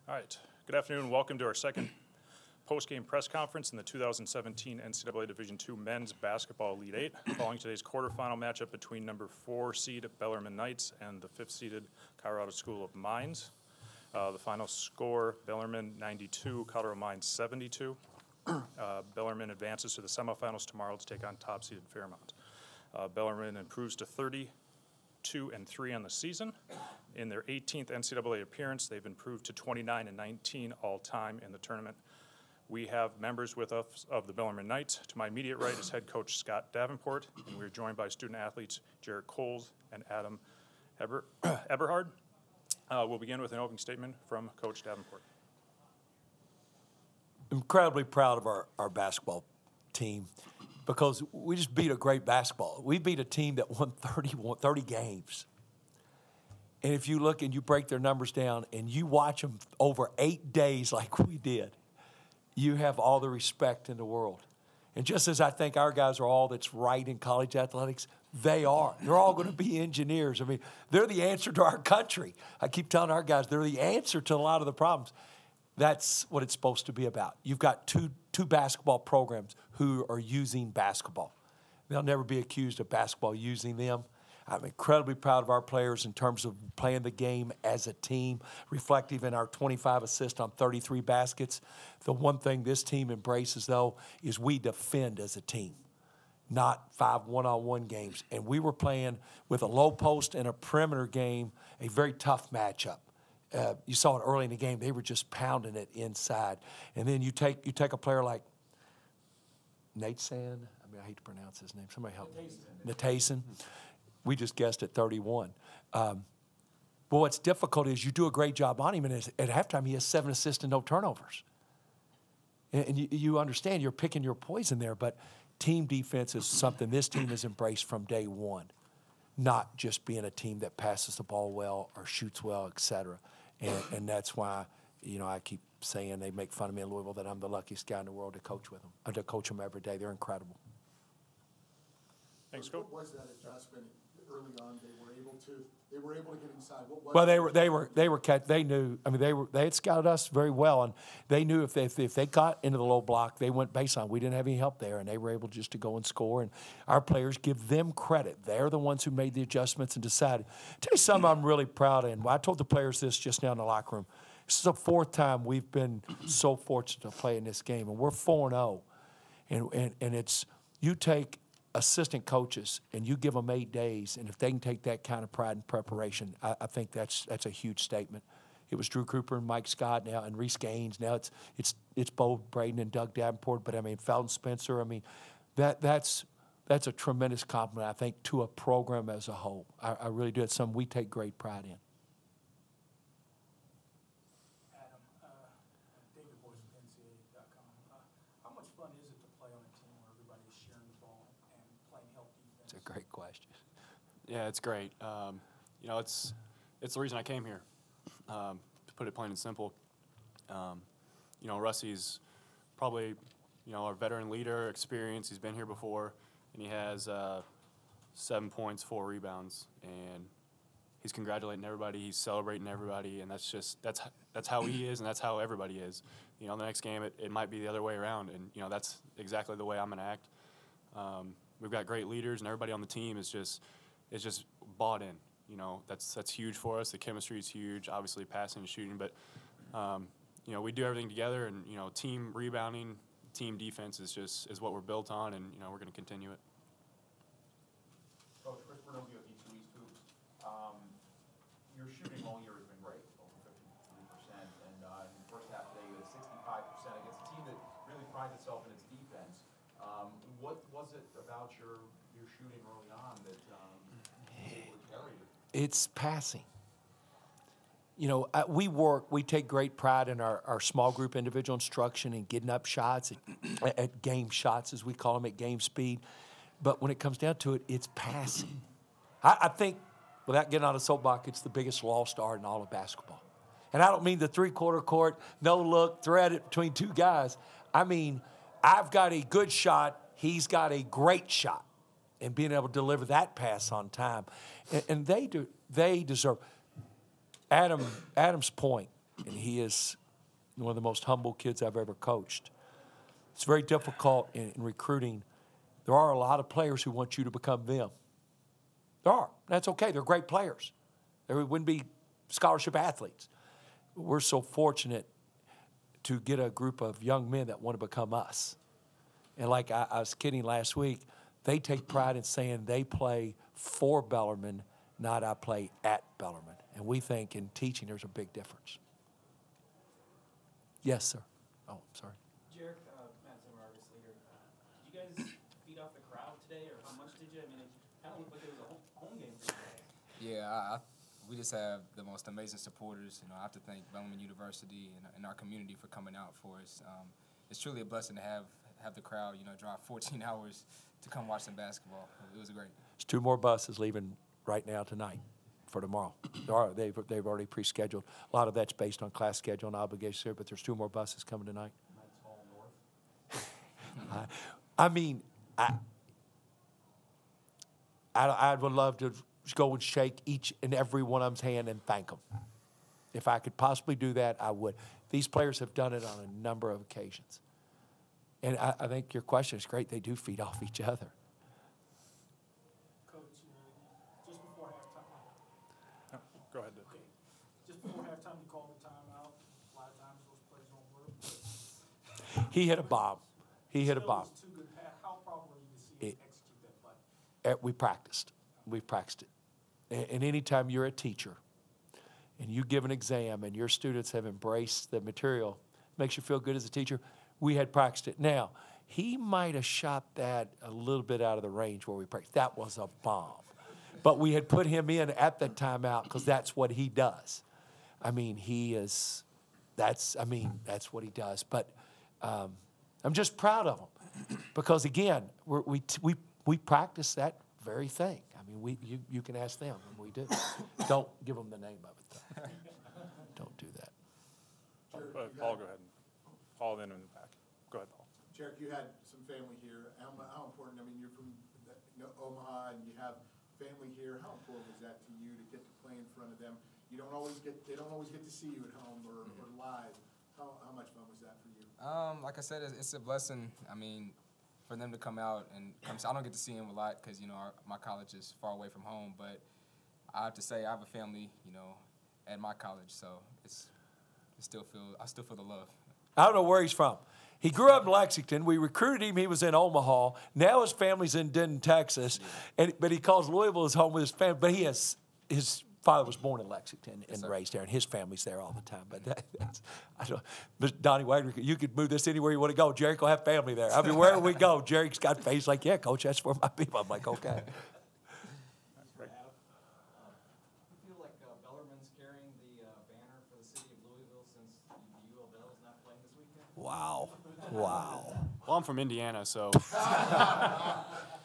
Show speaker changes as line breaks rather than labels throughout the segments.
All right. Good afternoon. Welcome to our second post-game press conference in the 2017 NCAA Division II Men's Basketball Elite Eight, following today's quarterfinal matchup between number 4 seed Bellarmine Knights and the 5th seeded Colorado School of Mines. The final score: Bellarmine 92, Colorado Mines 72. Bellarmine advances to the semifinals tomorrow to take on top-seeded Fairmont. Bellarmine improves to 32-3 on the season. In their 18th NCAA appearance, they've improved to 29-19 all-time in the tournament. We have members with us of the Bellarmine Knights. To my immediate right is head coach Scott Davenport, and we're joined by student-athletes Jarrett Coles and Adam Eberhard. We'll begin with an opening statement from Coach Davenport.
Incredibly proud of our basketball team because we just beat a great basketball. We beat a team that won 30 games. And if you look and you break their numbers down and you watch them over 8 days like we did, you have all the respect in the world. And just as I think our guys are all that's right in college athletics, they are. They're all going to be engineers. I mean, they're the answer to our country. I keep telling our guys they're the answer to a lot of the problems. That's what it's supposed to be about. You've got two basketball programs who are using basketball. They'll never be accused of basketball using them. I'm incredibly proud of our players in terms of playing the game as a team, reflective in our 25 assists on 33 baskets. The one thing this team embraces, though, is we defend as a team, not 5 one-on-one games. And we were playing with a low post and a perimeter game, a very tough matchup. You saw it early in the game. They were just pounding it inside. And then you take a player like Nate Sand. I mean, I hate to pronounce his name. Somebody help me. Natason. We just guessed at 31. But what's difficult is you do a great job on him, and at halftime he has 7 assists and no turnovers. And you understand you're picking your poison there, but team defense is something this team has embraced from day one, not just being a team that passes the ball well or shoots well, et cetera. And that's why, I keep saying they make fun of me in Louisville that I'm the luckiest guy in the world to coach with them, to coach them every day. They're incredible.
Thanks, Coach.
What was that adjustment early on? They were able to get inside. What was
well, they knew. I mean, they had scouted us very well, and they knew if they got into the low block, they went baseline. We didn't have any help there, and they were able just to go and score. And our players give them credit. They're the ones who made the adjustments and decided. Tell you something I'm really proud of. And I told the players this just now in the locker room. This is the 4th time we've been so fortunate to play in this game, and we're 4-0. And it's you take assistant coaches and you give them 8 days, and if they can take that kind of pride and preparation, I think that's a huge statement. It was Drew Cooper and Mike Scott now, and Reese Gaines. Now it's Bo Braden and Doug Davenport. But I mean Felton Spencer. I mean that's a tremendous compliment, I think, to a program as a whole. I really do. It's something we take great pride in. Great question.
Yeah, it's great. It's the reason I came here. To put it plain and simple, Rusty's probably our veteran leader, experience. He's been here before, and he has 7 points, 4 rebounds, and he's congratulating everybody. He's celebrating everybody, and that's how he is, and that's how everybody is. The next game it might be the other way around, and that's exactly the way I'm gonna act. We've got great leaders, and everybody on the team is just bought in. That's huge for us. The chemistry is huge. Obviously, passing and shooting, but we do everything together. And team rebounding, team defense is what we're built on, and we're going to continue it.
Coach, Chris Bernobio with Sioux Hoops. Your shooting all year has been great, over 53%, and in the first half today you had 65% against a team that really prides itself in its defense. What was it about your shooting early on that was able to carry you?
It's passing. We take great pride in our small group individual instruction and getting up shots at game shots, as we call them, at game speed. But when it comes down to it, it's passing. I think, without getting on a soapbox, it's the biggest lost art in all of basketball. And I don't mean the three-quarter court, no-look, thread it between 2 guys. I mean, I've got a good shot. He's got a great shot, and being able to deliver that pass on time. And they deserve. Adam's point, and he is one of the most humble kids I've ever coached. It's very difficult in recruiting. There are a lot of players who want you to become them. There are. That's okay. They're great players. They wouldn't be scholarship athletes. We're so fortunate to get a group of young men that want to become us. And like I was kidding last week, they take pride in saying they play for Bellarmine, not I play at Bellarmine. And we think in teaching there's a big difference. Yes, sir. Oh, I'm sorry.
Jarek, Madison Argus leader. Did you guys feed off the crowd today, or how much did you? I mean, it kind of looked like it was a home game for you guys.
Yeah, we just have the most amazing supporters. I have to thank Bellarmine University and our community for coming out for us. It's truly a blessing to have the crowd, drive 14 hours to come watch some basketball. It was great.
There's 2 more buses leaving right now tonight for tomorrow. They've already pre-scheduled. A lot of that's based on class schedule and obligations here, but there's 2 more buses coming tonight. I mean, I would love to go and shake each and every one of them's hand and thank them. If I could possibly do that, I would. These players have done it on a number of occasions. And I think your question is great. They do feed off each other.
Coach, just before halftime.
No, go ahead.
Okay. Just before halftime, you called the timeout. A lot of times those plays don't work.
He hit a bomb. He hit a bomb.
Too good. How proud were you to see him execute that play?
We practiced. We've practiced it. And anytime you're a teacher and you give an exam and your students have embraced the material, it makes you feel good as a teacher. We had practiced it. Now, he might have shot that a little bit out of the range where we practiced. That was a bomb. But we had put him in at the timeout because that's what he does. I mean, that's what he does. But I'm just proud of him because, again, we practice that very thing. I mean, you can ask them, and we do. Don't give them the name of it, though. Don't do that.
Paul, go ahead. Paul, then in the back. Go ahead, Paul.
Jarek, you had some family here. How important, I mean, you're from Omaha and you have family here. How important was that to you to get to play in front of them? They don't always get to see you at home or live. How much fun was that for you?
Like I said, it's a blessing. I mean, for them to come out and I don't get to see them a lot because, my college is far away from home. But I have to say I have a family, at my college. So I still feel the love.
I don't know where he's from. He grew up in Lexington. We recruited him. He was in Omaha. Now his family's in Denton, Texas. But he calls Louisville his home with his family. But his father was born in Lexington and raised there, and his family's there all the time. But I don't. But Donnie Wagner, you could move this anywhere you want to go. Jarek will have family there. I mean, wherever we go, Jarek's got face like, yeah, Coach, that's for my people. I'm like, okay. Wow.
Well, I'm from Indiana, so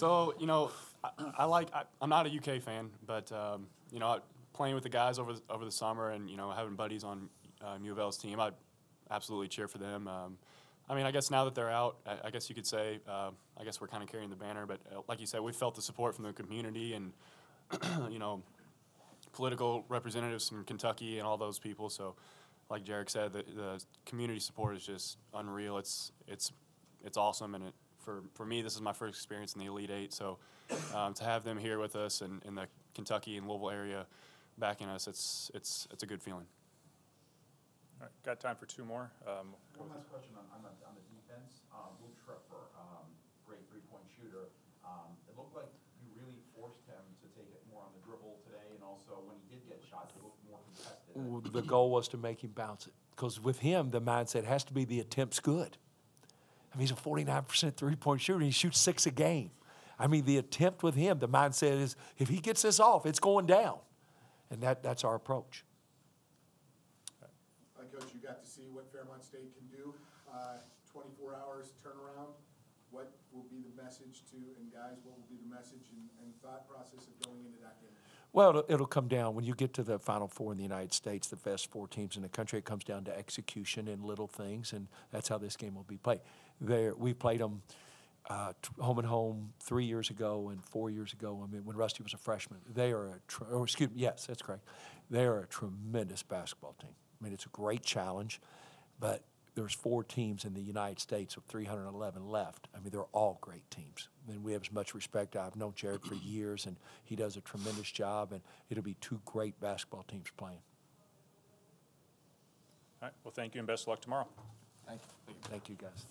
I'm not a UK fan, but playing with the guys over the summer and having buddies on U of L's team, I'd absolutely cheer for them. I guess now that they're out, I guess you could say I guess we're kind of carrying the banner, but like you said, we felt the support from the community and political representatives from Kentucky and all those people. So, like Jarek said, the community support is just unreal. It's awesome, and for me, this is my first experience in the Elite Eight. So to have them here with us and in the Kentucky and Louisville area backing us, it's a good feeling.
All right, got time for 2 more.
One last question on the defense. Luke Schroepfer, great three-point shooter. It looked like you really forced him to take it more on the dribble today, and also when he did get shots, it looked more contested.
The goal was to make him bounce it. Because with him, the mindset has to be the attempt's good. I mean, he's a 49% three-point shooter. He shoots 6 a game. I mean, the attempt with him, the mindset is if he gets this off, it's going down. And that's our approach.
Coach, you got to see what Fairmont State can do. 24 hours turnaround. What will be the message and guys, what will be the message and thought process of going into that game?
Well, it'll come down. When you get to the Final Four in the United States, the best 4 teams in the country, it comes down to execution and little things, and that's how this game will be played. We played them home and home 3 years ago and 4 years ago. I mean, when Rusty was a freshman. They are yes, that's correct. They are a tremendous basketball team. mean, it's a great challenge, but there's 4 teams in the United States of 311 left. I mean, they're all great teams. And we have as much respect. I've known Jared for years, and he does a tremendous job, and it'll be 2 great basketball teams playing.
All right, well, thank you and best of luck tomorrow.
Thank you.
Thank you, guys.